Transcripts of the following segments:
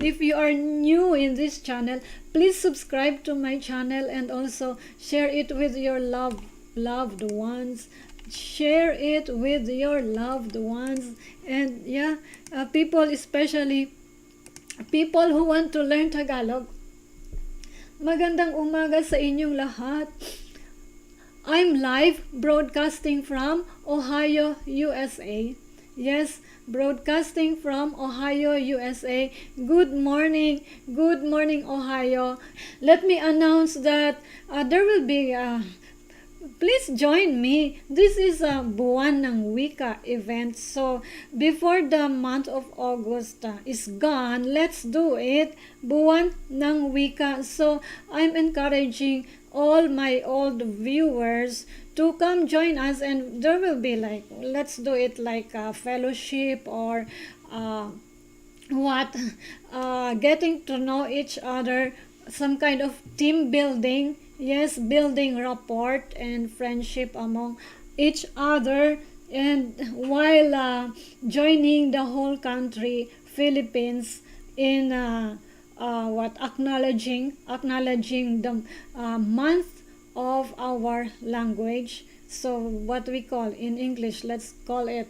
If you are new in this channel, please subscribe to my channel and also share it with your loved ones. Share it with your loved ones. And yeah, people, especially people who want to learn Tagalog. Magandang umaga sa inyong lahat. I'm live broadcasting from Ohio, USA. Yes, broadcasting from Ohio, USA. Good morning, Ohio. Let me announce that there will be please join me. This is a Buwan Ng Wika event. So before the month of August is gone, let's do it. Buwan Ng Wika. So I'm encouraging all my old viewers to come join us, and there will be like, let's do it like a fellowship or getting to know each other, some kind of team building. Yes, building rapport and friendship among each other, and while joining the whole country, Philippines, in acknowledging the month of our language. So what we call in English, let's call it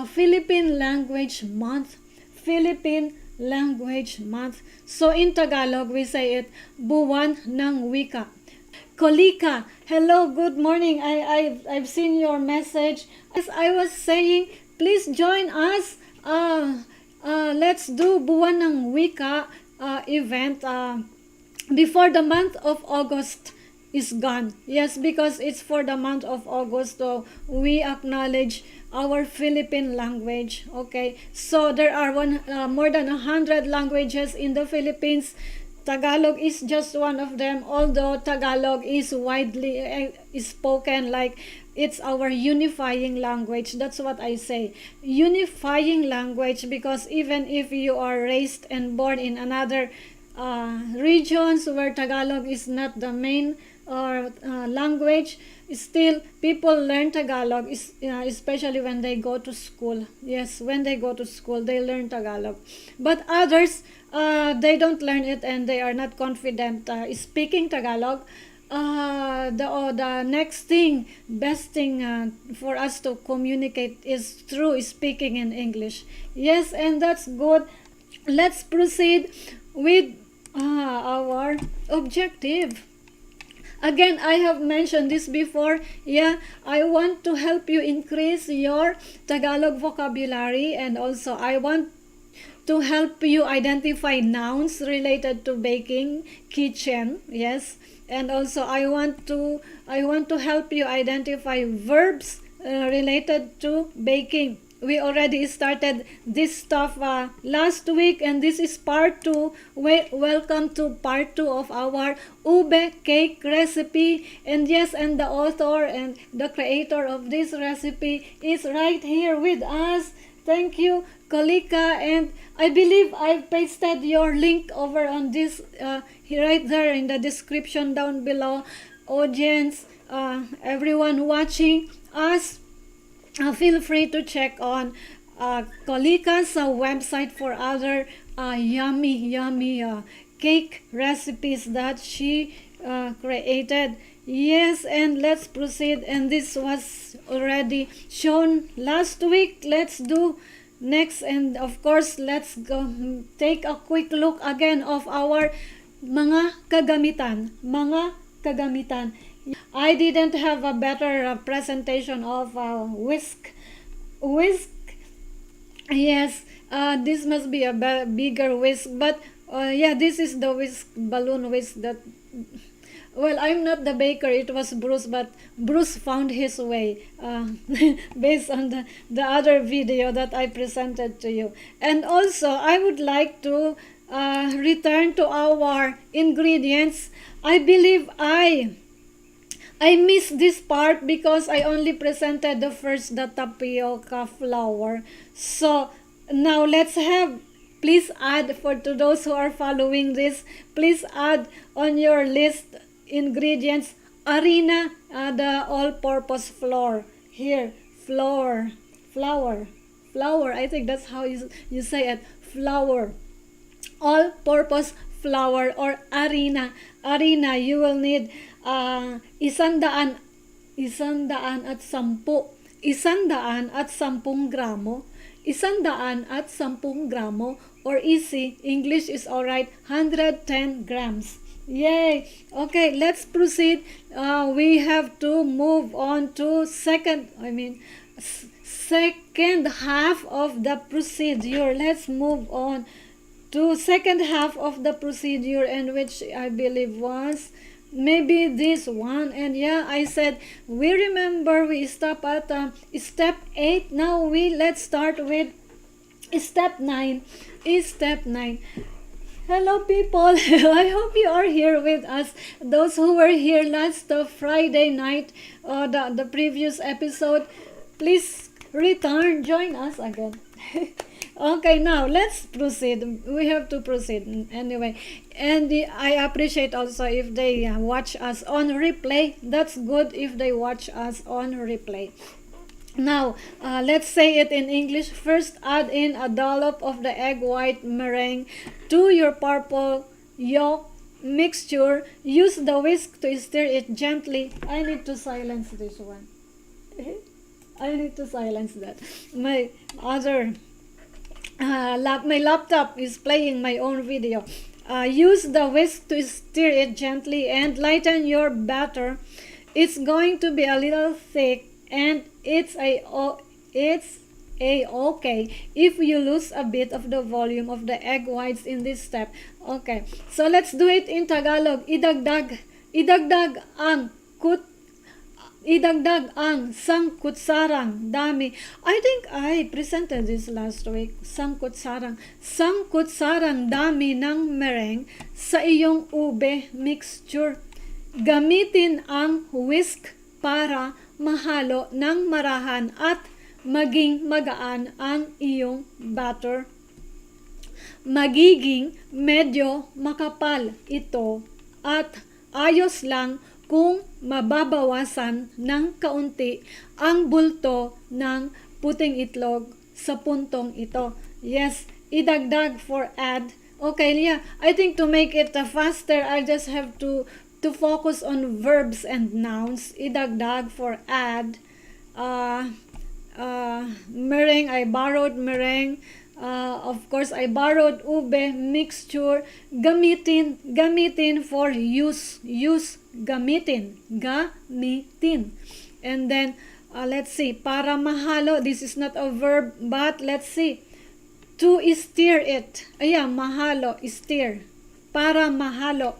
Philippine Language Month. Philippine Language Month. So in Tagalog, we say it Buwan ng Wika. Kolika, hello, good morning. I've seen your message. As I was saying, please join us. Let's do Buwan ng Wika event before the month of August is gone. Yes, because it's for the month of August, so we acknowledge our Philippine language. Okay, so there are more than 100 languages in the Philippines. Tagalog is just one of them, although Tagalog is widely spoken, like it's our unifying language. That's what I say, unifying language, because even if you are raised and born in another regions where Tagalog is not the main language, still people learn Tagalog, especially when they go to school. Yes, when they go to school, they learn Tagalog. But others, they don't learn it and they are not confident speaking Tagalog. The next thing, best thing for us to communicate is through speaking in English. Yes, and that's good. Let's proceed with our objective. Again, I have mentioned this before. Yeah, I want to help you increase your Tagalog vocabulary, and also I want to help you identify nouns related to baking, kitchen. Yes, and also I want to help you identify verbs related to baking. We already started this stuff last week, and this is part 2. Welcome to part 2 of our ube cake recipe. And yes, and the author and the creator of this recipe is right here with us. Thank you, Kolika. And I believe I've pasted your link over on this right there in the description down below. Audience, everyone watching us, feel free to check on Kolika's website for other yummy cake recipes that she created. Yes, and let's proceed. And this was already shown last week. Let's do next, and of course let's go take a quick look again of our mga kagamitan. I didn't have a better presentation of Whisk. Yes, this must be a bigger Whisk, but yeah, this is the Whisk, balloon Whisk that, well, I'm not the baker, it was Bruce, but Bruce found his way based on the other video that I presented to you. And also, I would like to return to our ingredients. I believe I missed this part because I only presented the tapioca flour. So now let's have, please add, to those who are following this, please add on your list ingredients, harina, the all-purpose flour. Here, flour, I think that's how you say it, flour. all-purpose flour or harina. Harina, you will need 100 at 10. 100 at 10 gramo. 100 at 10 gramo, or easy, English is alright, 110 grams. Yay! Okay, let's proceed. We have to move on to second half of the procedure. Let's move on to second half of the procedure, and which I believe was maybe this one. And yeah, I said we remember we stop at step 8. Now let's start with step 9. Step 9. Hello people, I hope you are here with us. Those who were here last Friday night, the previous episode, please return, join us again. Okay, now let's proceed. We have to proceed anyway. And I appreciate also if they watch us on replay. That's good if they watch us on replay. Now, let's say it in English. First, add in a dollop of the egg white meringue to your purple yolk mixture. Use the whisk to stir it gently. I need to silence this one. I need to silence that. My laptop is playing my own video. Use the whisk to stir it gently and lighten your batter. It's going to be a little thick, and it's okay if you lose a bit of the volume of the egg whites in this step. Okay, so let's do it in Tagalog. Idagdag ang sangkutsarang dami. I think I presented this last week. Sangkutsarang dami ng meringue sa iyong ube mixture. Gamitin ang whisk para mahalo ng marahan at maging magaan ang iyong batter. Magiging medyo makapal ito at ayos lang kung mababawasan ng kaunti ang bulto ng puting itlog sa puntong ito. Yes, idagdag for add. Okay, yeah, I think to make it faster, I just have to focus on verbs and nouns. Idagdag for add. Meringue, I borrowed meringue. Of course, I borrowed ube mixture. Gamitin for use. Gamitin. And then, let's see, para mahalo, this is not a verb, but let's see, to stir it. Ayan, mahalo, stir. Para mahalo,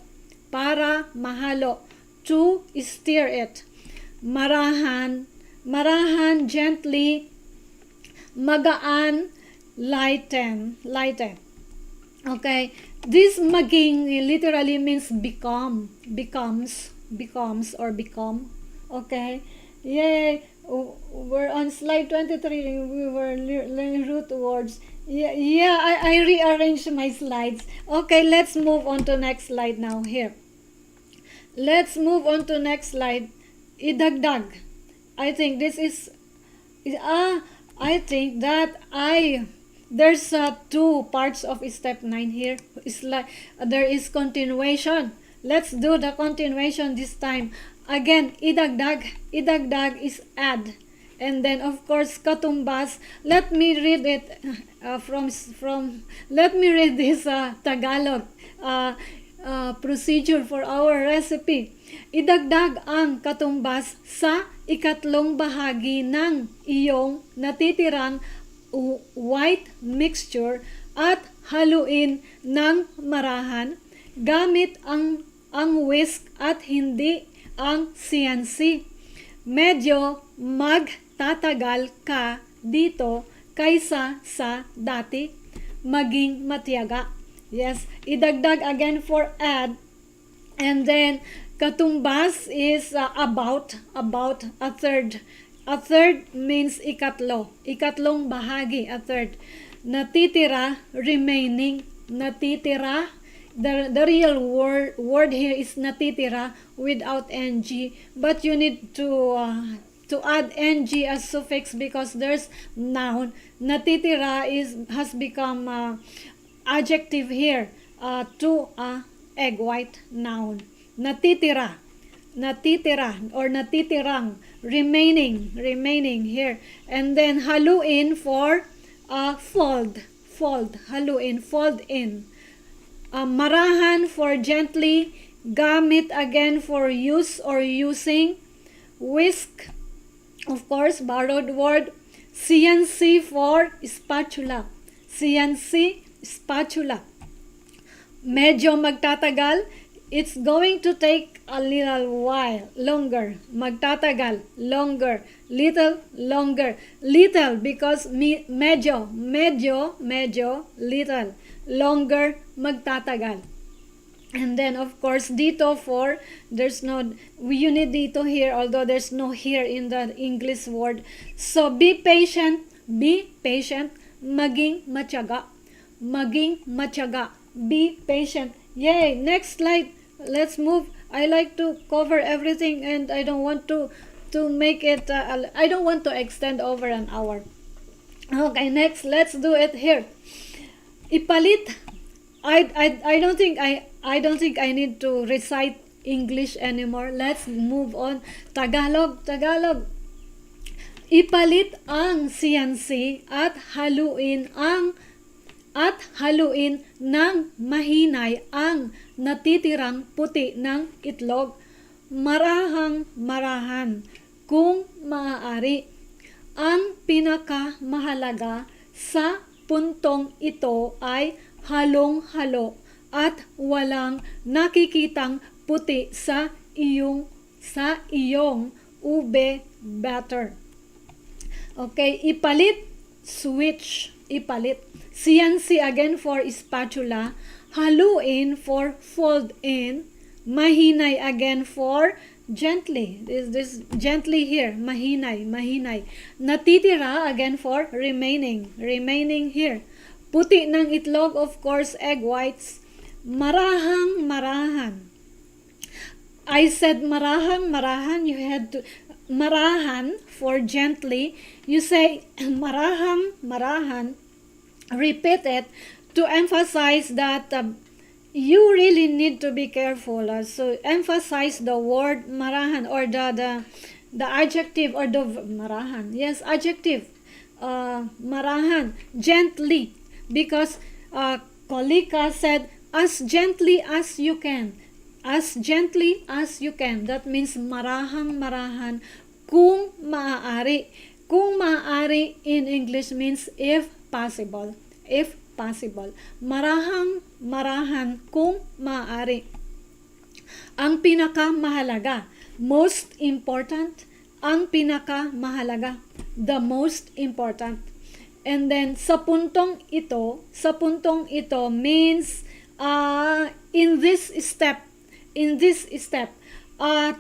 to stir it. Marahan, gently. Magaan, lighten. Okay, this maging literally means becomes or become. Okay, yay. We're on slide 23. We were learning root words. Yeah, I rearranged my slides. Okay, let's move on to next slide now. Here, let's move on to next slide. Idagdag. I think this is I think that there's two parts of step 9 here. It's like there is continuation. Let's do the continuation this time. Again, idagdag is add. And then of course katumbas. Let me read it let me read this Tagalog procedure for our recipe. Idagdag ang katumbas sa ikatlong bahagi ng iyong natitirang white mixture at haluin ng marahan gamit ang whisk at hindi ang CNC. Medyo magtatagal ka dito kaysa sa dati. Maging matiyaga. Yes, idagdag again for add. And then katumbas is about a third. A third means ikatlong bahagi, a third. Natitira, remaining. Natitira, the real word here is natitira without ng, but you need to add ng as suffix because there's noun. Natitira has become adjective here to a egg white noun. Natitira, natitira or natitirang, remaining here. And then haluin for fold, haluin, fold in. Marahan for gently, gamit again for use or using. Whisk, of course, borrowed word. CNC for spatula, CNC, spatula. Medyo magtatagal, it's going to take a little while, longer. Magtatagal, longer. Little, longer. Little because medyo, little. Longer, magtatagal. And then of course dito for, there's no unit dito here, although there's no here in the English word. So be patient, maging matyaga, be patient. Yay, next slide, let's move. I like to cover everything and I don't want to make it I don't want to extend over an hour. Okay, next, let's do it here. Ipalit. I don't think I need to recite English anymore. Let's move on. Tagalog. Ipalit ang CNC at haluin ng mahinay ang natitirang puti ng itlog. Marahan kung maaari. Ang pinakamahalaga sa puntong ito ay halong-halo at walang nakikitang puti sa iyong ube batter. Okay, ipalit, switch, ipalit. CNC again for spatula, haluin for fold in, mahinay again for gently. This gently here, mahinay. Natitira again for remaining here. Puti ng itlog, of course, egg whites. Marahan. I said marahan. You had to, marahan for gently. You say marahan. Repeat it to emphasize that you really need to be careful. So emphasize the word marahan or the adjective or the marahan. Yes, adjective. Marahan, gently. Because Kolika said, as gently as you can. As gently as you can. That means marahan kung maaari. Kung maaari in English means if possible. Marahan kung maaari. Ang pinakamahalaga, most important. Ang pinakamahalaga, the most important. And then sa puntong ito means in this step.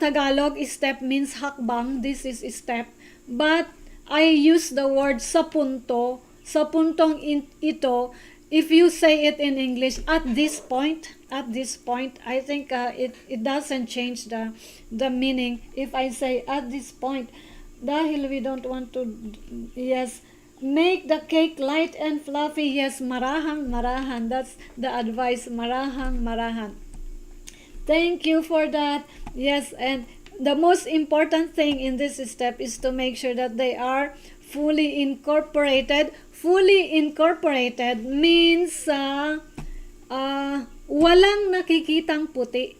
Tagalog step means hakbang. This is step. But I use the word sa punto. Sa puntong ito, if you say it in English, at this point, I think it doesn't change the meaning if I say at this point. Dahil we don't want to, yes, make the cake light and fluffy. Yes, marahan. That's the advice. Marahan. Thank you for that. Yes, and the most important thing in this step is to make sure that they are fully incorporated. Fully incorporated means walang nakikitang puti.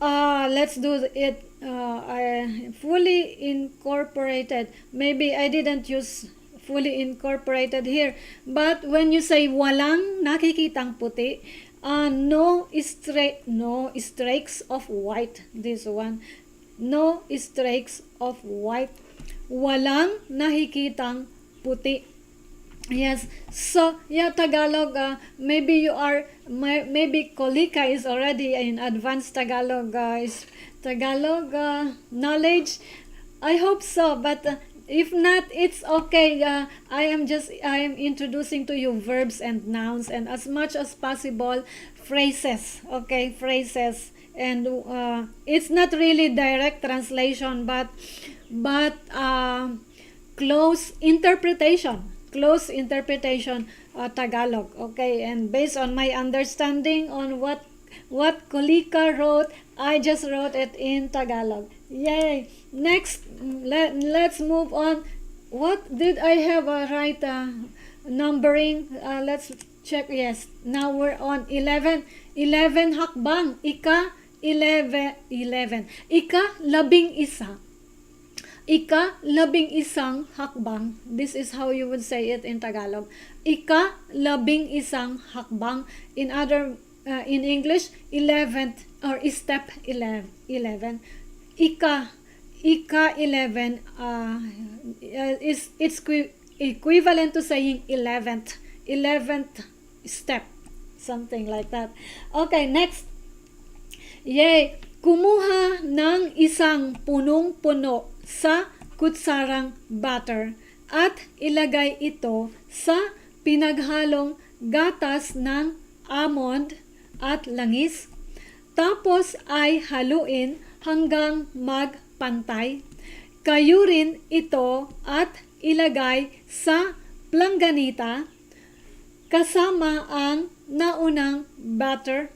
Let's do it. Fully incorporated. Maybe I didn't use fully incorporated here. But when you say walang nakikitang puti, no streaks of white. This one. No streaks of white. Walang nakikitang puti. Yes. So, yeah, Tagalog, maybe Kolika is already in advanced Tagalog knowledge. I hope so, but if not, it's okay. I am introducing to you verbs and nouns, and as much as possible phrases. Okay, phrases. And it's not really direct translation, but close interpretation. close interpretation Tagalog. Okay, and based on my understanding on what Kolika wrote, I just wrote it in Tagalog. Yay! Next, let's move on. What did I have right numbering? Let's check. Yes, now we're on 11 hakbang. Ika 11. Ika 11. Ika 11 hakbang. This is how you would say it in Tagalog. Ika 11 hakbang. In English, 11th or step 11. Ika 11 is it's equivalent to saying 11th step, something like that. Okay, next. Yay! Kumuha ng isang punong-puno sa kutsarang butter at ilagay ito sa pinaghalong gatas ng almond at langis. Tapos ay haluin hanggang magpantay. Kayurin ito at ilagay sa planganita kasama ang naunang batter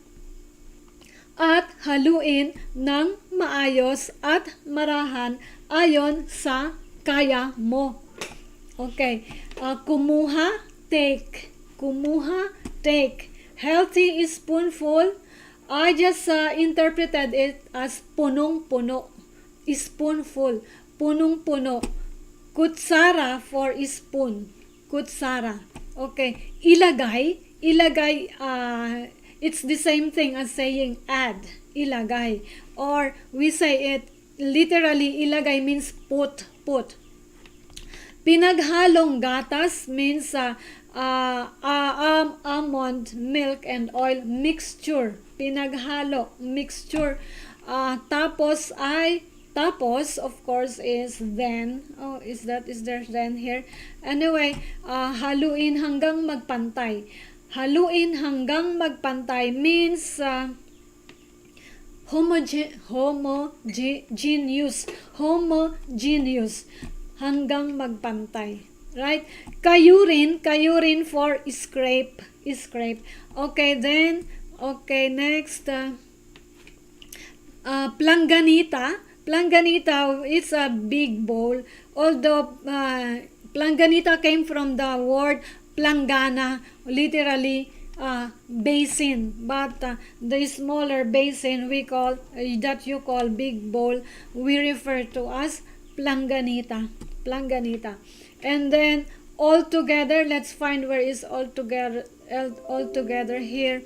at haluin ng maayos at marahan ayon sa kaya mo. Okay, kumuha, take. Kumuha, take. Healthy is spoonful. I just interpreted it as punong-puno. Spoonful. Punong-puno. Kutsara for spoon. Kutsara. Okay. Ilagay. Ilagay, it's the same thing as saying add. Ilagay. Or we say it literally, ilagay means put. Pinaghalong gatas means almond, milk, and oil mixture. Pinaghalo, mixture. Tapos, of course, is then. Oh, is there then here? Anyway, haluin hanggang magpantay. Haluin hanggang magpantay means homogeneous hanggang magpantay, right? Kayurin for scrape. Okay, then next, planganita is a big bowl, although planganita came from the word plangana, literally basin, but the smaller basin that you call big bowl, we refer to as planganita. And then all together, let's find where is all together here.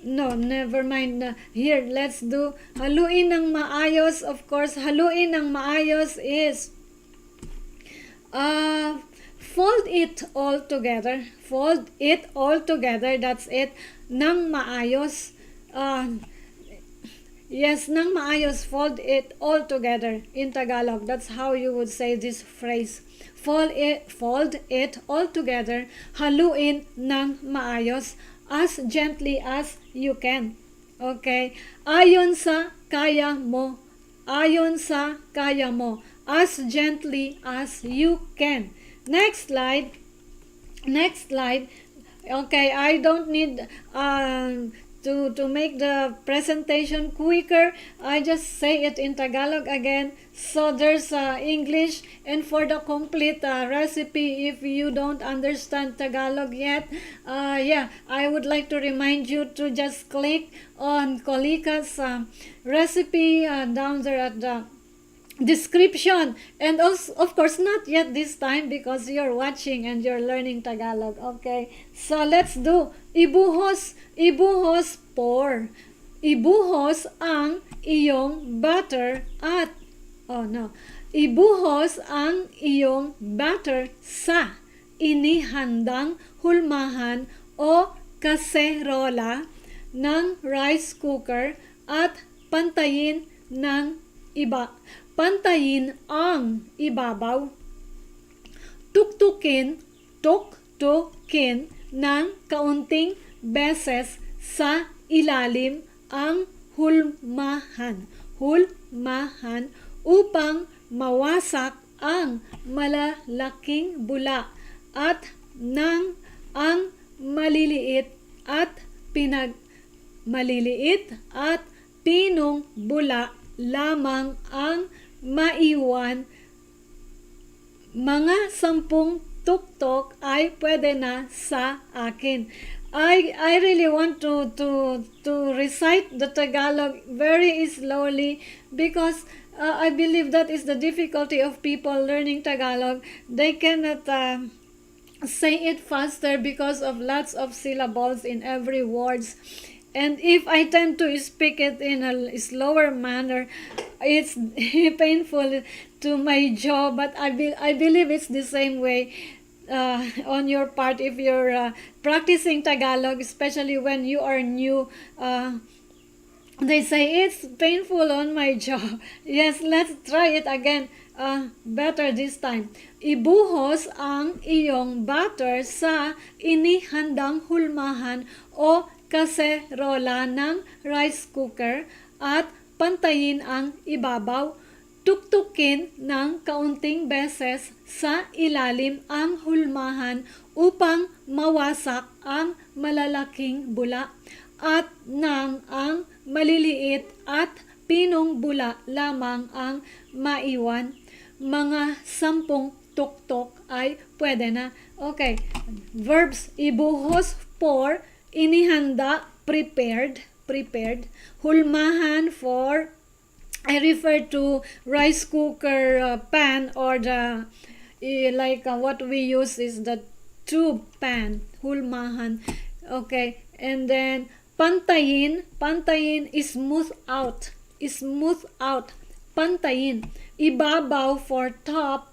No, never mind. Here, let's do haluin ng maayos. Of course, haluin ng maayos is fold it all together. That's it. Nang maayos. Yes, nang maayos. Fold it all together in Tagalog. That's how you would say this phrase. Fold it all together. Haluin nang maayos. As gently as you can. Okay? Ayon sa kaya mo. As gently as you can. Next slide. Okay, I don't need to make the presentation quicker. I just say it in Tagalog again. So there's English, and for the complete recipe, if you don't understand Tagalog yet, I would like to remind you to just click on Kolika's recipe down there at the description. And also, of course, not yet this time because you're watching and you're learning Tagalog. Okay, so let's do ibuhos pour. Ibuhos ang iyong butter at ibuhos ang iyong butter sa inihandang hulmahan o kaserola ng rice cooker at pantayin ang ibabaw. Tuktukin ng kaunting beses sa ilalim ang hulmahan upang mawasak ang malalaking bula at ng ang maliliit at pinong bula lamang ang maiwan. Mga 10 tuktok ay pwede na sa akin. I really want to recite the Tagalog very slowly because I believe that is the difficulty of people learning Tagalog. They cannot say it faster because of lots of syllables in every words. And if I tend to speak it in a slower manner, it's painful to my jaw. But I believe it's the same way on your part if you're practicing Tagalog, especially when you are new. They say it's painful on my jaw. Yes, let's try it again. Better this time. Ibuhos ang iyong butter sa inihandang hulmahan o kaserola ng rice cooker at pantayin ang ibabaw. Tuktukin ng kaunting beses sa ilalim ang hulmahan upang mawasak ang malalaking bula at nang ang maliliit at pinong bula lamang ang maiwan. Mga 10 tuktok ay pwede na. Okay, verbs, ibuhos for inihanda, prepared. Hulmahan for, I refer to rice cooker pan, or the what we use is the tube pan, hulmahan. Okay, and then pantayin is smooth out. Pantayin. Ibabaw for top.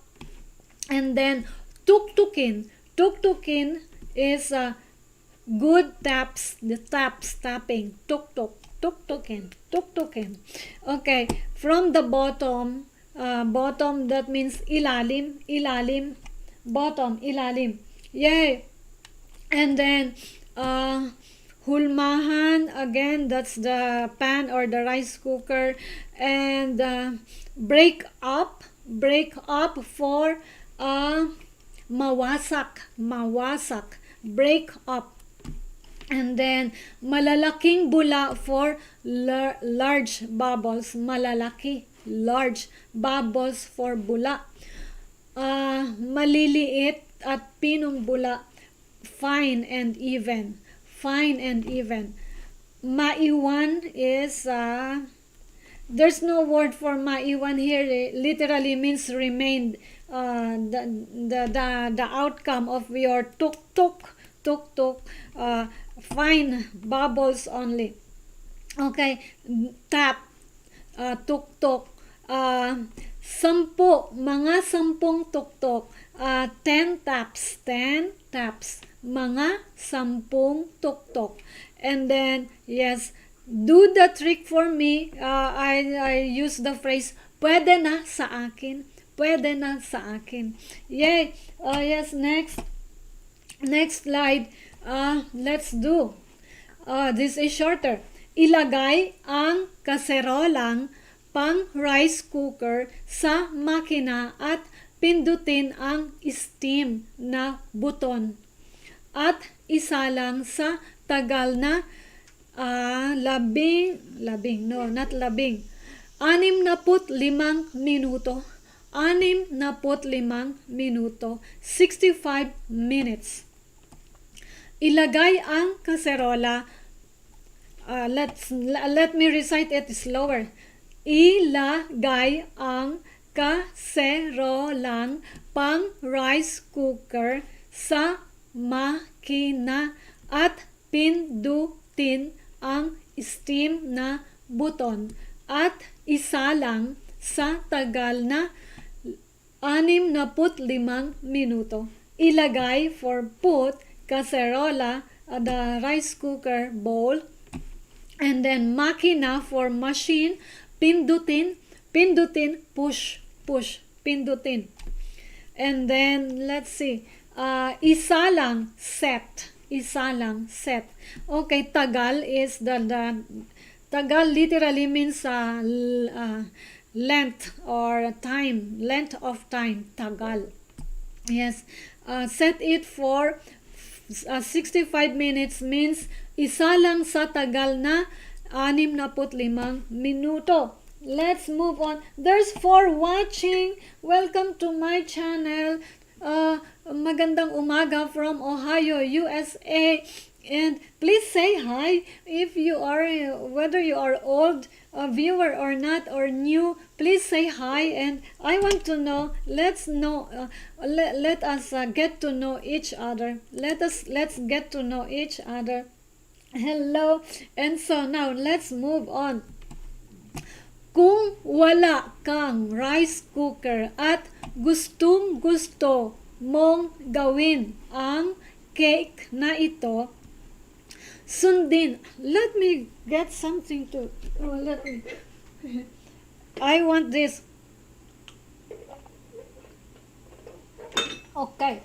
And then tuktukin is good taps, the tapping. Tuktukin. Okay, from the bottom, that means ilalim, bottom, ilalim. Yay. And then hulmahan, again, that's the pan or the rice cooker. And break up for mawasak, break up. And then malalaking bula for large bubbles, large bubbles for bula. Maliliit at pinong bula, fine and even. Maiwan is there's no word for maiwan here. It literally means remained. The outcome of your tuk-tuk, fine bubbles only. Okay, tap, tuk-tuk, 10, mga 10 tuk-tuk, 10 taps, mga 10 tuk-tuk. And then, yes, do the trick for me. I use the phrase, pwede na sa akin. Yay. Yes, next slide. Let's do. This is shorter. Ilagay ang kaserolang pang rice cooker sa makina at pindutin ang steam na buton. At isalang sa tagal na 65 minuto. 65 minutes. Ilagay ang kaserola. Let me recite it slower. Ilagay ang kaserolang pang rice cooker sa makina at pindutin ang steam na buton at isalang sa tagal na 65 minuto. Ilagay for put, kaserola, the rice cooker bowl, and then makina for machine, pindutin, push, pindutin. And then let's see, isalang, set. Okay, tagal is the tagal literally means length or time, length of time, tagal. Yes, set it for 65 minutes means isa lang sa tagal na 65 minuto. Let's move on. There's for watching. Welcome to my channel. Magandang umaga from Ohio, USA. And please say hi if you are, whether you are old viewer or not, or new, please say hi. And I want to know, let's know, let us get to know each other. Let's get to know each other. Hello. And so now let's move on. Kung wala kang rice cooker at gustong gusto mong gawin ang cake na ito, sundin. Let me get something to, I want this. Okay.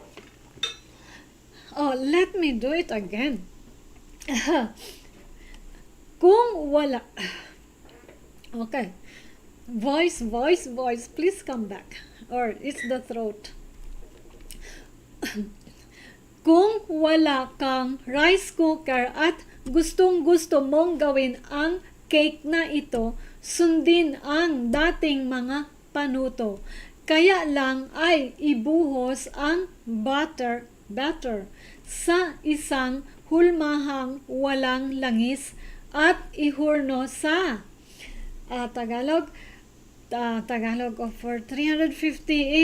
Oh, let me do it again. Kung wala. Okay. Voice, please come back. Or it's the throat. Kung wala kang rice cooker at gustong-gusto mong gawin ang cake na ito, sundin ang dating mga panuto. Kaya lang ay ibuhos ang butter sa isang hulmahang walang langis at ihurno sa Tagalog for 350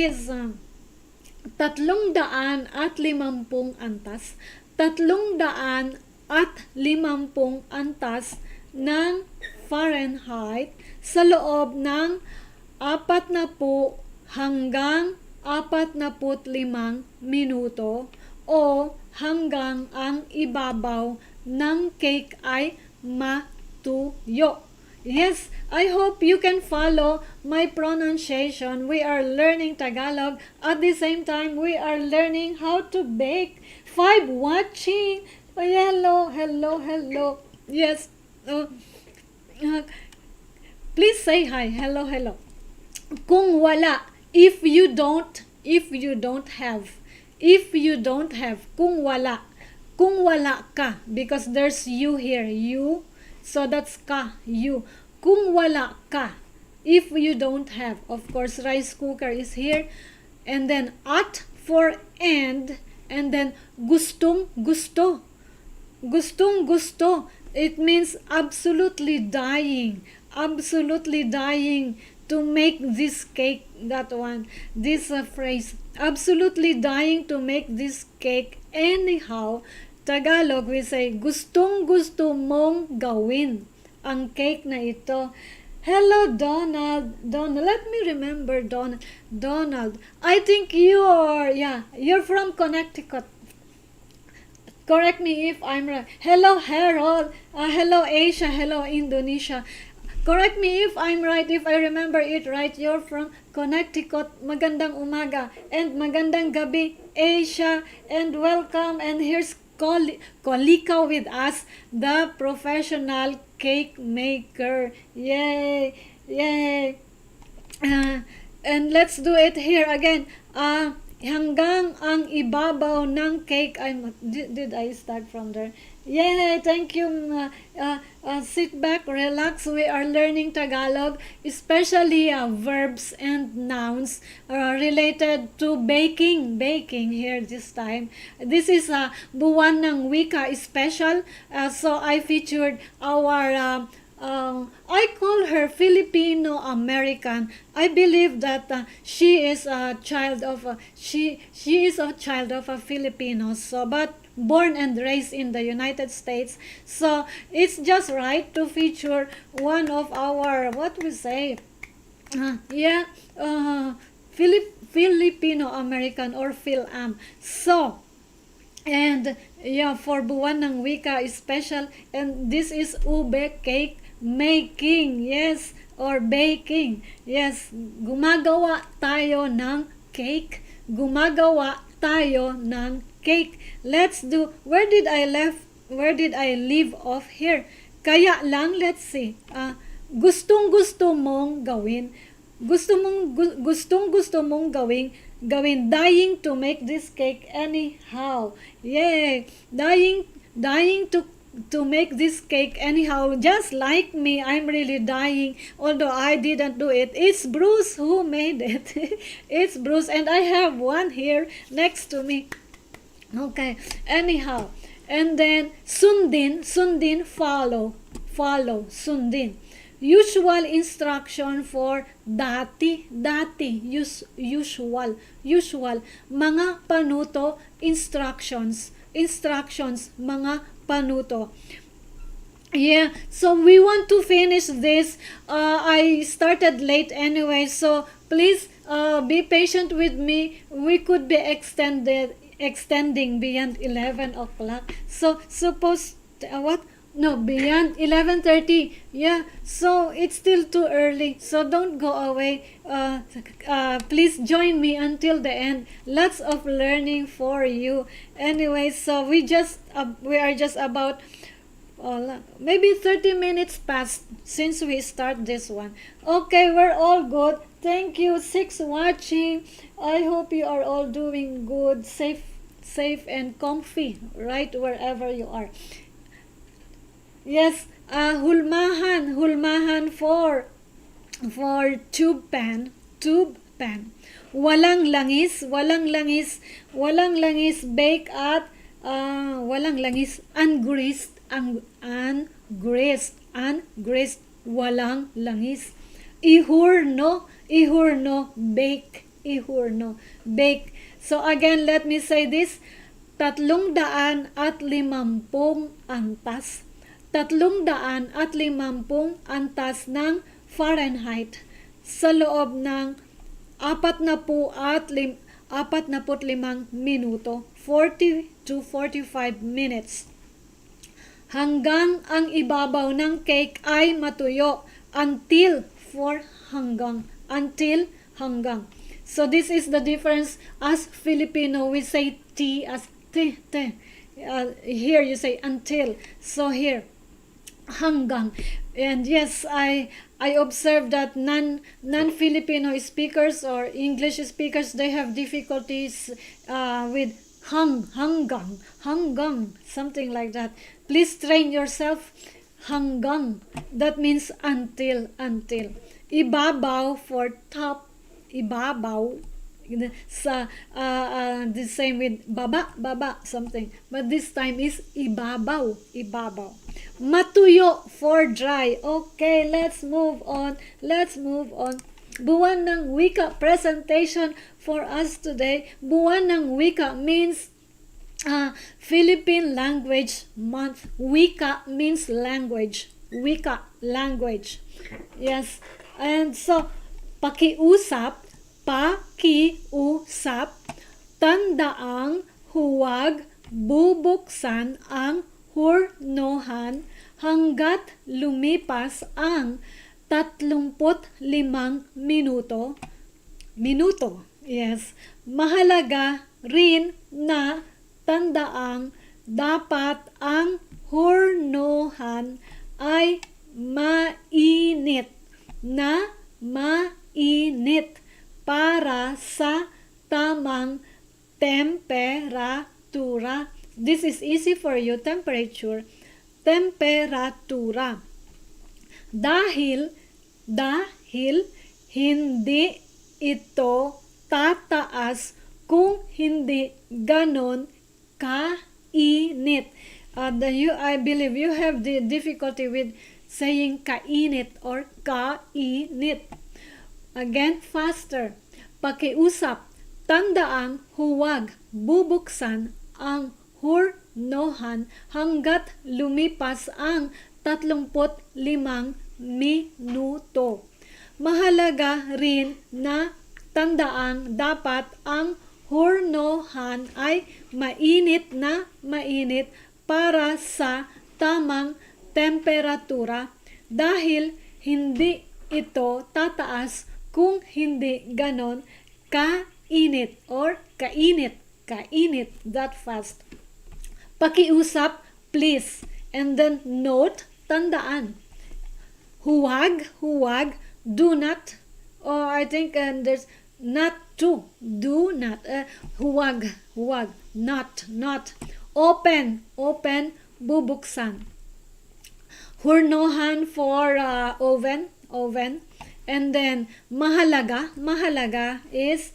is 350 antas. 350 antas ng Fahrenheit sa loob ng 40 hanggang 45 minuto o hanggang ang ibabaw ng cake ay matuyo. Yes, I hope you can follow my pronunciation. We are learning Tagalog. At the same time, we are learning how to bake. 5 watching. Oh, hello. Yes. Please say hi. Hello. Kung wala, if you don't have, kung wala ka, because there's you here, you. So that's ka, you. Kung wala ka, if you don't have, of course, rice cooker is here. And then at for and then gustong gusto. It means absolutely dying to make this cake, that one, this phrase, absolutely dying to make this cake. Anyhow, Tagalog, we say, gustong-gusto mong gawin ang cake na ito. Hello, Donald. Let me remember Donald. I think you're from Connecticut. Correct me if I'm right. Hello, Harold. Hello, Asia. Hello, Indonesia. Correct me if I'm right, if I remember it right. You're from Connecticut. Magandang umaga and magandang gabi, Asia. And welcome. And here's Kolika with us, the professional cake maker. Yay! And let's do it here again. Hanggang ang ibabaw ng cake ay did I start from there? Yay! Thank you. Sit back, relax. We are learning Tagalog, especially verbs and nouns related to baking here this time. This is Buwan Ng Wika special. So I featured our I call her Filipino American. I believe that she is a child of she is a child of a Filipino. So but born and raised in the United States. So it's just right to feature one of our, what we say, Filipino American or FIL-AM. So, and for Buwan Ng Wika is special, and this is ube cake making, yes, or baking. Yes, gumagawa tayo ng cake. Let's do, where did I leave off here? Kaya lang, let's see. Gustong-gusto mong gawin. gusto mong gawin, dying to make this cake anyhow. Yay! Dying to make this cake anyhow. Just like me, I'm really dying, although I didn't do it. It's Bruce who made it. It's Bruce, and I have one here next to me. Okay, anyhow. And then sundin, follow, sundin. Usual instruction for dati, usual, mga panuto, instructions, mga panuto. Yeah, so we want to finish this. I started late anyway, so please be patient with me. We could be extending beyond 11 o'clock. So suppose what? No, beyond 11:30. Yeah, so it's still too early. So don't go away. Please join me until the end. Lots of learning for you. Anyway, so we are just about maybe 30 minutes past since we start this one. Okay, we're all good. Thank you. 6 watching. I hope you are all doing good, safe and comfy, right wherever you are. Yes, hulmahan for tube pan. Walang langis, bake at walang langis, ungreased, walang langis. Ihurno, bake. So again, let me say this. 350 antas. 350 antas ng Fahrenheit sa loob ng 45 minuto, 40 to 45 minutes. Hanggang ang ibabaw ng cake ay matuyo, until. So this is the difference. As Filipino, we say T as T. Here you say until. So here, hanggang. And yes, I observed that non-Filipino speakers or English speakers, they have difficulties with hanggang, something like that. Please train yourself. Hanggang, that means until. Ibabaw for top. Ibabaw, sa the same with baba, something, but this time is ibabaw. Matuyo for dry. Okay, let's move on. Buwan ng Wika presentation for us today. Buwan ng Wika means Philippine Language Month. Wika means language. Language. Yes. And so pakiusap, tandaang huwag bubuksan ang hurnohan hanggat lumipas ang 35 minuto. Yes. Mahalaga rin na tandaang dapat ang hurnohan ay mainit para sa tamang temperatura. This is easy for you. Temperatura. Dahil hindi ito tataas kung hindi ganon kainit. I believe you have the difficulty with saying kainit or kainit. Again, faster. Pakiusap, tandaang huwag bubuksan ang hurnohan hanggat lumipas ang 35 minuto. Mahalaga rin na tandaang dapat ang hurnohan ay mainit para sa tamang temperatura dahil hindi ito tataas kung hindi ganon kainit or kainit that fast. Pakiusap, please. And then note, tandaan. Huwag, do not, I think there's not to, do not, huwag, not, open, bubuksan, hurnohan for oven, and then mahalaga is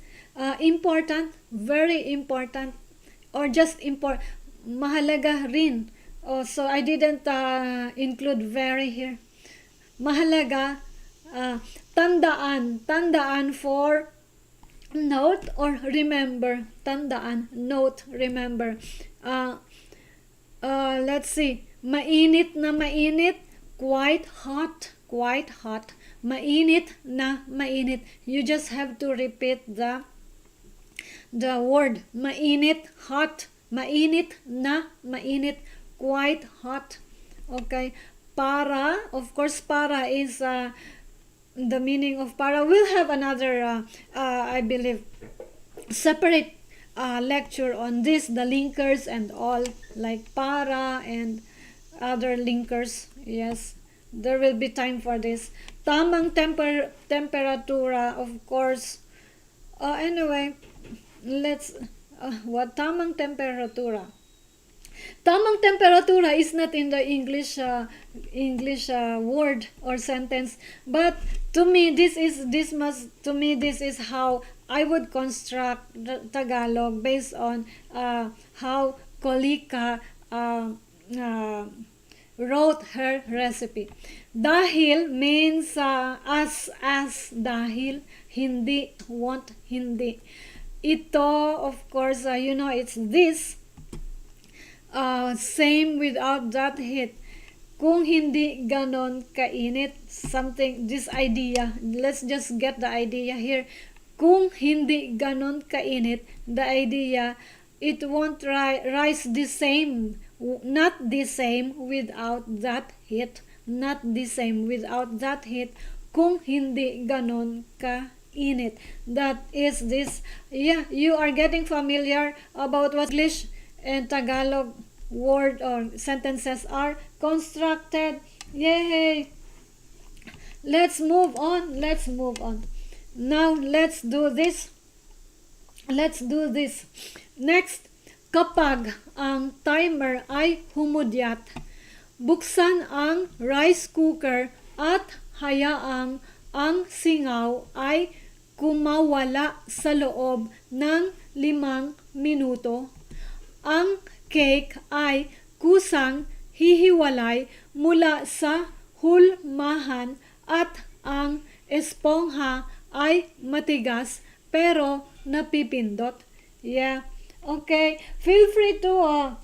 important, very important, or just important, mahalaga rin. So I didn't include very here. Mahalaga, tandaan for note or remember, tandaan, note, remember. Let's see, mainit na mainit, quite hot, mainit na mainit. You just have to repeat the word, mainit, hot, mainit na mainit, quite hot. Okay, para, of course, para is the meaning of para. We'll have another I believe separate lecture on this, the linkers and all, like para and other linkers. Yes, there will be time for this. Tamang temperatura, of course. Anyway, let's what tamang temperatura. Tamang temperatura is not in the English word or sentence, but to me this is how I would construct the Tagalog based on how Kolika wrote her recipe. Dahil means as dahil, hindi, won't, hindi. Ito, of course, it's this. Same without that hit. Kung hindi ganon kainit, something, this idea, let's just get the idea here. Kung hindi ganon kainit, the idea, it won't rise the same, not the same without that hit, not the same without that hit. Kung hindi ganon kainit. That is this. Yeah, you are getting familiar about what English and Tagalog word or sentences are constructed. Yay! Let's move on. Now let's do this. Next, kapag ang timer ay humudyat, buksan ang rice cooker at hayaang ang singaw ay kumawala sa loob ng 5 minuto. Ang cake ay kusang hihiwalay mula sa hulmahan at ang espongha ay matigas pero napipindot. Yeah. Okay. Feel free to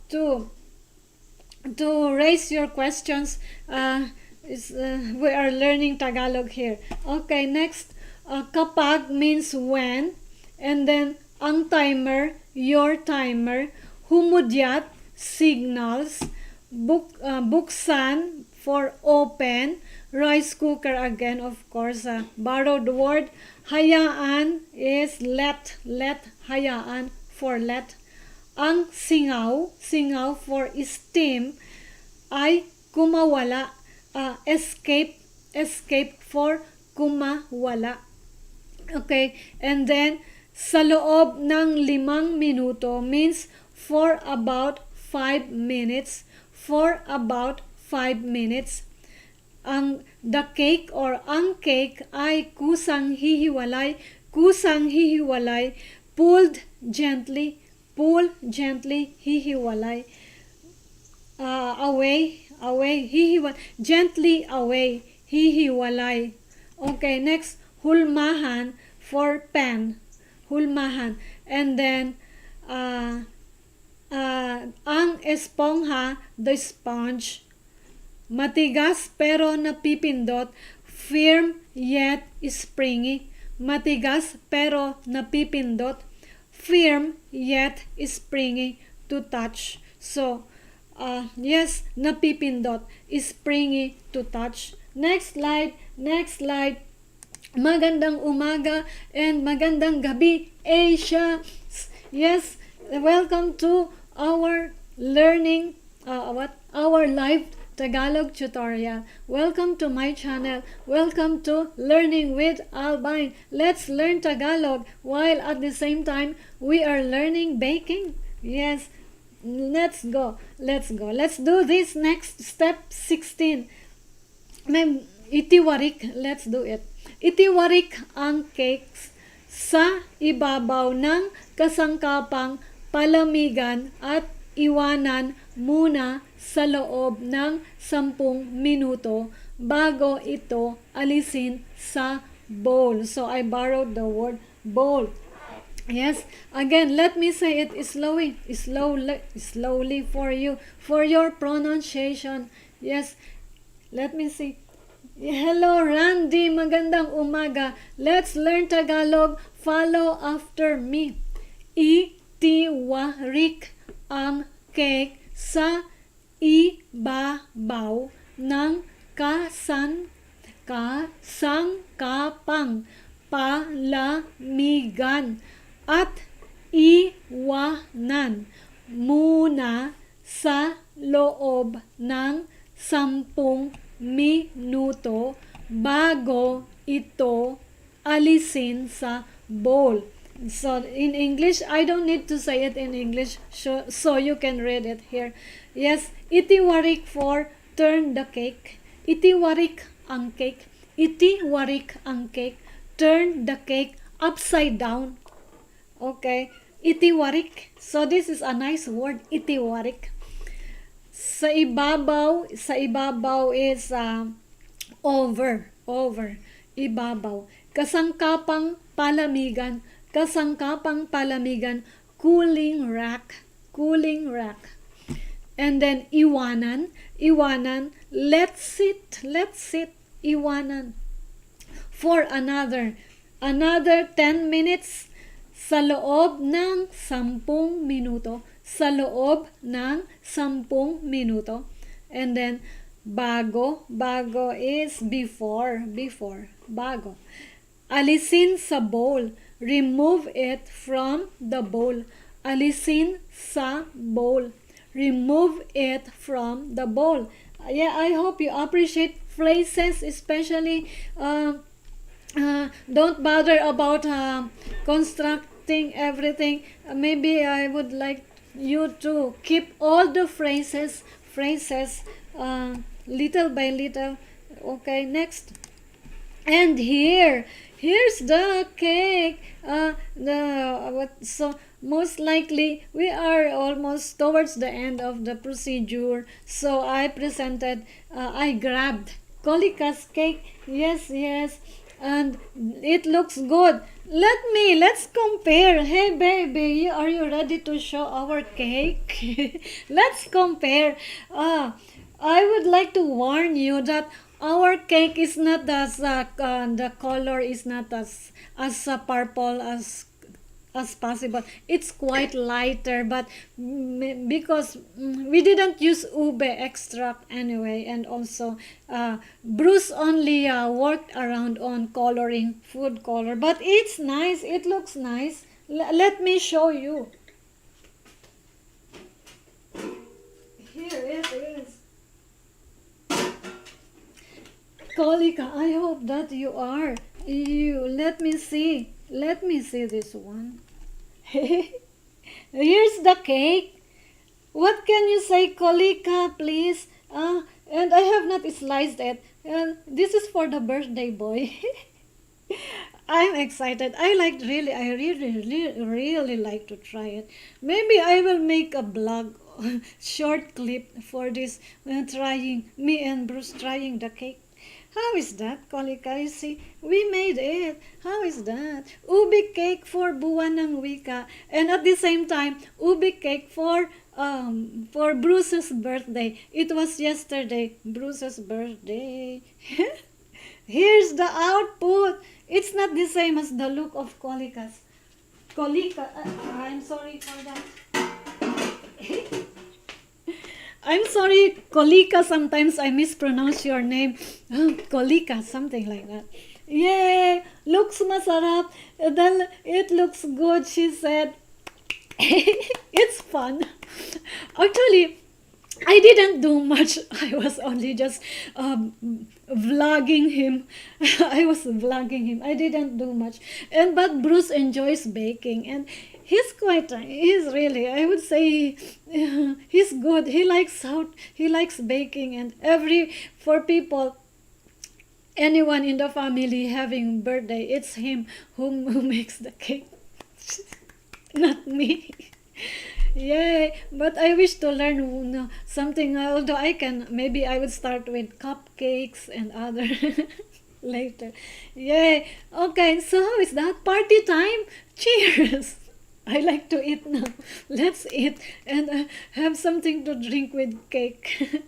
raise your questions. We are learning Tagalog here. Okay, next. Kapag means when, and then ang timer, your timer. Humudyat, signals. Buksan for open. Rice cooker again, of course, borrowed word. Hayaan is let, hayaan for let. Ang singaw for steam ay kumawala. Escape for kumawala. Okay, and then sa loob ng 5 minuto means for about 5 minutes. The cake or ang cake ay kusang hihiwalay. Pull gently, hihiwalay. Away, hihiwalay. Gently away, hihiwalay. Okay, next, hulmahan for pen. Hulmahan. And then, ang espongha, the sponge. Matigas pero napipindot, firm yet springy. Matigas pero napipindot, firm yet springy to touch. So, yes, napipindot, springy to touch. Next slide. Magandang umaga and magandang gabi, Asia. Yes, welcome to our learning, our live Tagalog tutorial. Welcome to my channel. Welcome to Learning with Albine. Let's learn Tagalog while at the same time we are learning baking. Yes, let's go. Let's go. Let's do this next step 16. May itiwarik. Let's do it. Itiwarik ang cakes sa ibabaw ng kasangkapang palamigan at iwanan muna sa loob ng 10 minuto bago ito alisin sa bowl. So I borrowed the word bowl. Yes, again, let me say it slowly for you, for your pronunciation. Yes, let me see. Hello, Randy. Magandang umaga. Let's learn Tagalog. Follow after me. Itiwarik ang cake sa ibabaw ng kasangkapang palamigan at iwanan muna sa loob ng 10 minuto bago ito alisin sa bowl. So in English, I don't need to say it in English, so you can read it here. Yes, itiwarik for turn the cake. Itiwarik ang cake. Itiwarik ang cake. Turn the cake upside down. Okay, itiwarik. So this is a nice word, itiwarik. Sa ibabaw is over, ibabaw. Kasangkapang palamigan, cooling rack. And then iwanan, let's sit, iwanan. For another 10 minutes sa loob ng 10 minuto. And then bago is before, bago. Alisin sa bowl, remove it from the bowl. Alisin sa bowl, remove it from the bowl. Yeah, I hope you appreciate phrases, especially don't bother about constructing everything. Maybe I would like you to keep all the phrases little by little. Okay, next. And here's the cake. So most likely we are almost towards the end of the procedure. So I grabbed Kolika's cake. Yes, and it looks good. Let's compare. Hey baby, are you ready to show our cake? Let's compare. I would like to warn you that our cake is not as the color is not as purple as possible. It's quite lighter, but because we didn't use ube extract anyway, and also Bruce only worked around on coloring, food color, but it's nice. It looks nice. Let me show you. Here it is. Kolika, I hope that you are. Let me see this one. Here's the cake. What can you say, Kolika, please? And I have not sliced it. And this is for the birthday boy. I'm excited. I really like to try it. Maybe I will make a blog, short clip for this, me and Bruce trying the cake. How is that, Kolika? You see, we made it. How is that? Ubi cake for Buwan Ng Wika, and at the same time, ubi cake for Bruce's birthday. It was yesterday, Bruce's birthday. Here's the output. It's not the same as the look of Kolika's. Kolika, I'm sorry for that. I'm sorry, Kolika, sometimes I mispronounce your name. Kolika, something like that. Yay! Looks masarap. It looks good, she said. It's fun. Actually, I didn't do much. I was only just vlogging him. I was vlogging him. I didn't do much. And but Bruce enjoys baking, and he's really, I would say, he's good. He likes baking, and for people, anyone in the family having birthday, it's him who makes the cake. Not me. Yay! But I wish to learn something. Although maybe I would start with cupcakes and other later. Yay! Okay, so how is that? Party time? Cheers! I like to eat now. Let's eat and have something to drink with cake.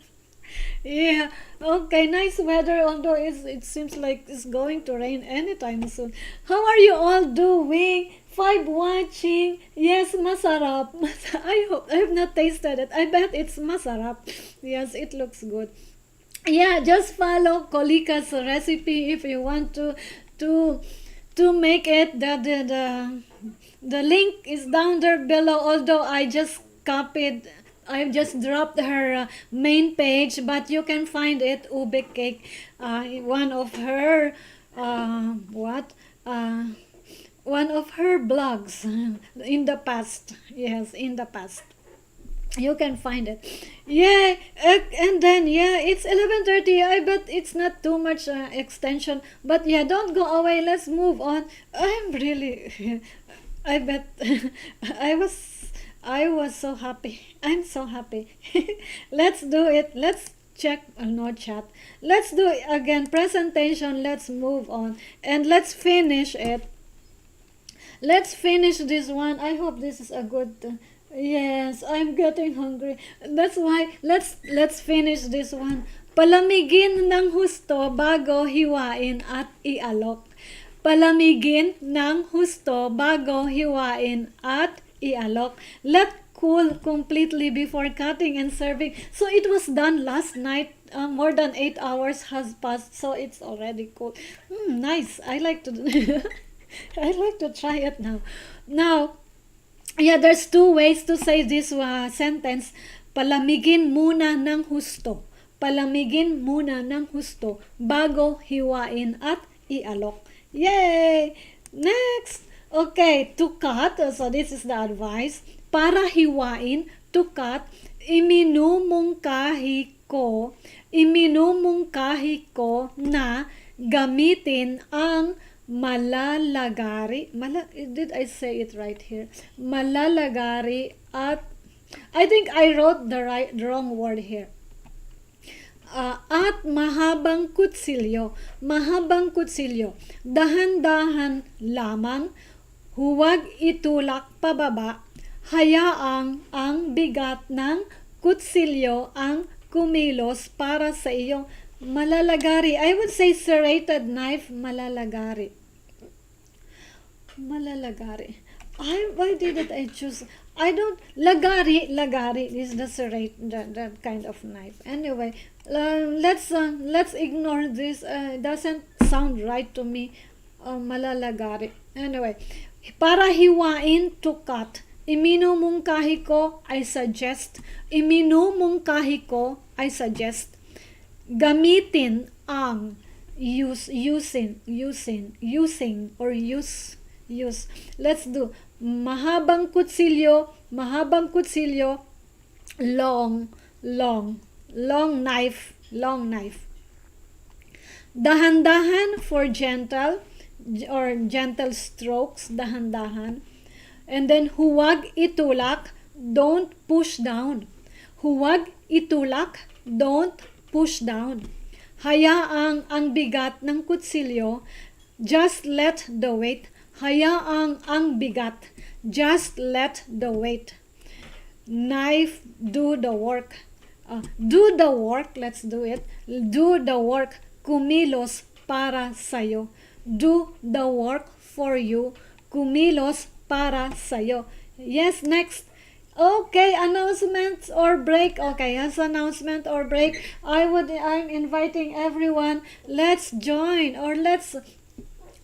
Yeah, okay, nice weather, although it seems like it's going to rain anytime soon. How are you all doing? 5 watching. Yes, masarap. I hope I have not tasted it. I bet it's masarap. Yes, it looks good. Yeah, just follow Kolika's recipe if you want to to make it. The link is down there below, although I just dropped her main page, but you can find it, ube cake, one of her what one of her blogs in the past. Yes, in the past you can find it. Yeah, and then yeah, it's 11:30. I bet it's not too much extension, but yeah, don't go away. Let's move on. I'm really I bet I was so happy. I'm so happy. Let's do it. Let's check no chat. Let's do it again. Presentation. Let's move on and let's finish it. Let's finish this one. I hope this is a good. Yes, I'm getting hungry. That's why let's finish this one. Palamigin ng husto bago hiwain at ialok. Palamigin ng husto bago hiwain at ialok. Let cool completely before cutting and serving. So it was done last night. More than 8 hours has passed, so it's already cool. Nice. I like to I like to try it now. Now, yeah, there's 2 ways to say this sentence. Palamigin muna ng husto. Palamigin muna ng husto bago hiwain at ialok. Yay! Next! Okay, to cut. So this is the advice. Para hiwain, to cut, iminumungkahi ko na gamitin ang malalagari. Did I say it right here? Malalagari at, I think I wrote the wrong word here. At mahabang kutsilyo. Mahabang kutsilyo. Dahan-dahan lamang, huwag itulak pababa, hayaang ang bigat ng kutsilyo ang kumilos para sa iyong malalagari. I would say serrated knife, malalagari. Malalagari. Why did I choose? I don't. Lagari is the serrate, that kind of knife. Anyway, let's ignore this. It doesn't sound right to me. Malalagari. Anyway, para hiwain, to cut. Iminumungkahi ko, I suggest. Iminumungkahi ko, I suggest. Gamitin ang, using or use. Let's do mahabang kutsilyo, long knife. Dahan-dahan for gentle or gentle strokes, dahan-dahan. And then huwag itulak, don't push down. Huwag itulak, don't push down. Hayaang ang bigat ng kutsilyo, just let the weight. Hayaang ang bigat, just let the weight. Knife, do the work. Do the work, let's do it. Do the work, kumilos para sayo. Do the work for you, kumilos para sayo. Yes, next. Okay, announcement or break. Okay, yes, announcement or break. I'm inviting everyone. Let's join or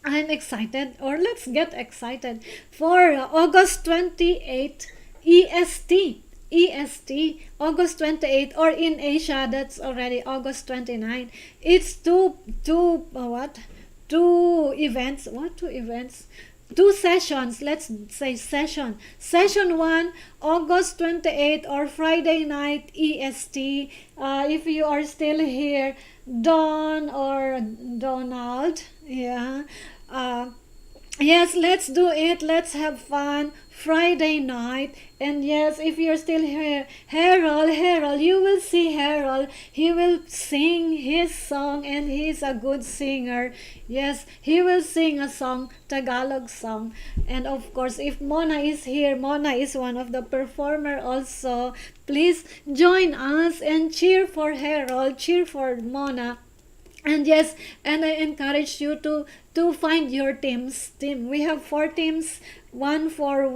I'm excited or let's get excited for August 28 EST. EST, August 28, or in Asia, that's already August 29. It's two events. What two events? Two sessions. Let's say session 1, August 28, or Friday night EST. If you are still here, Don or Donald, yeah, yes, let's do it. Let's have fun Friday night. And yes, if you're still here, Harold, you will see Harold. He will sing his song, and he's a good singer. Yes, he will sing a song, Tagalog song. And of course, if Mona is here, Mona is one of the performer also. Please join us and cheer for Harold, cheer for Mona. And yes, and I encourage you to find your team. We have 4 teams, one for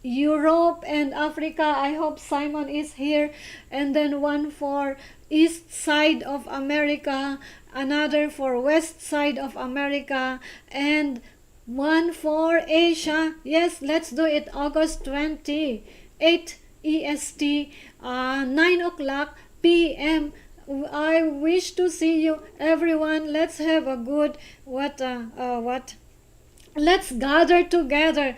Europe and Africa. I hope Simon is here. And then one for east side of America, another for west side of America, and one for Asia. Yes, let's do it. August 28 EST, 9 o'clock p.m. I wish to see you, everyone. Let's have a good let's gather together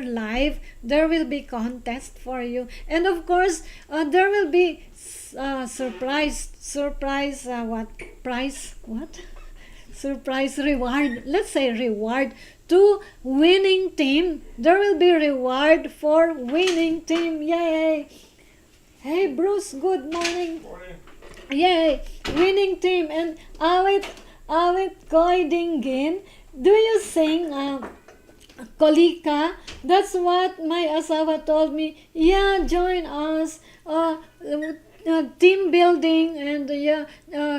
live. There will be contest for you, and of course there will be surprise surprise reward. Let's say reward to winning team. There will be reward for winning team. Yay! Hey Bruce, good morning. Yay, winning team. And awit koy dinggin. Do you sing Kolika? That's what my asawa told me. Yeah, join us. Team building, and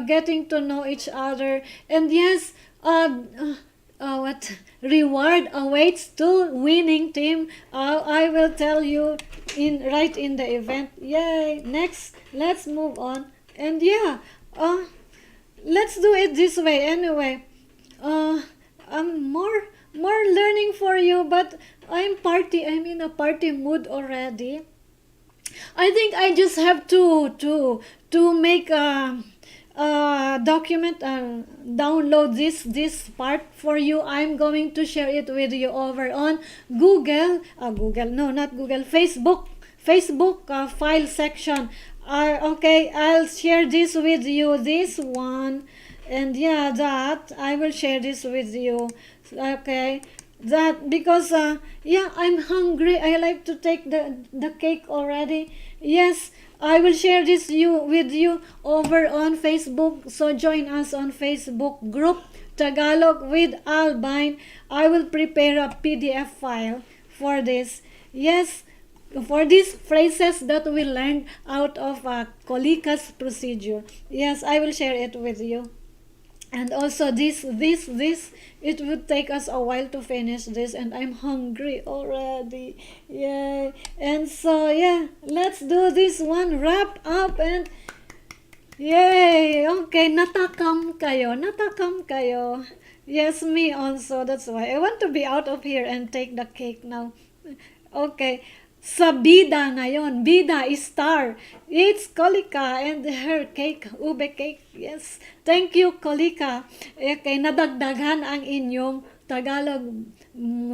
getting to know each other. And yes, what reward awaits to winning team. I will tell you right in the event. Yay! Next, let's move on. And yeah, let's do it this way anyway. More learning for you, but I'm in a party mood already. I think I just have to make a document, download this part for you. I'm going to share it with you over on Facebook file section. Okay, I'll share this with you, this one. And yeah, that I will share this with you. Okay, that because I'm hungry. I like to take the cake already. Yes, I will share this with you over on Facebook. So join us on Facebook group Tagalog with Albine. I will prepare a PDF file for this. Yes, for these phrases that we learned out of Kolika's procedure. Yes, I will share it with you. And also this, it would take us a while to finish this, and I'm hungry already. Yay. And so yeah, let's do this one, wrap up, and yay. Okay, natakam kayo. Yes, me also. That's why I want to be out of here and take the cake now. Okay. Sa bida ngayon, bida is star. It's Kolika and her cake, ube cake. Yes. Thank you, Kolika. Okay, nadagdagan ang inyong Tagalog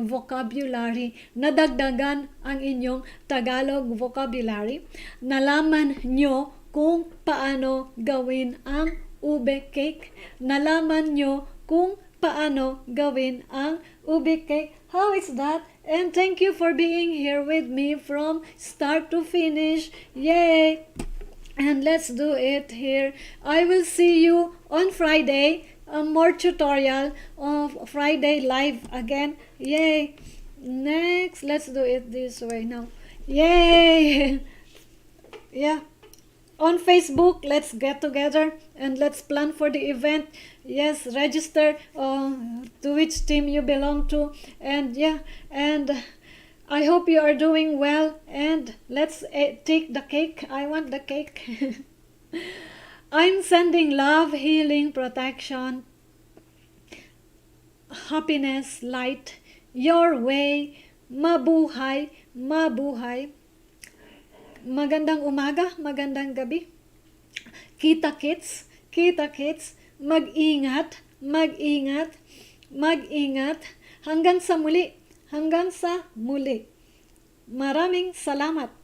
vocabulary. Nadagdagan ang inyong Tagalog vocabulary. Nalaman nyo kung paano gawin ang ube cake. Nalaman nyo kung paano gawin ang ube cake. How is that? And thank you for being here with me from start to finish. Yay! And let's do it here. I will see you on Friday. More tutorial of Friday live again. Yay! Next, let's do it this way now. Yay! Yeah. On Facebook, let's get together and let's plan for the event. Yes, register to which team you belong to. And yeah, and I hope you are doing well. And let's take the cake. I want the cake. I'm sending love, healing, protection, happiness, light your way. Mabuhay, mabuhay. magandang umaga, magandang gabi. Kita-kits, kita-kits. Mag-ingat, mag-ingat, mag-ingat. Hanggang sa muli, hanggang sa muli. Maraming salamat.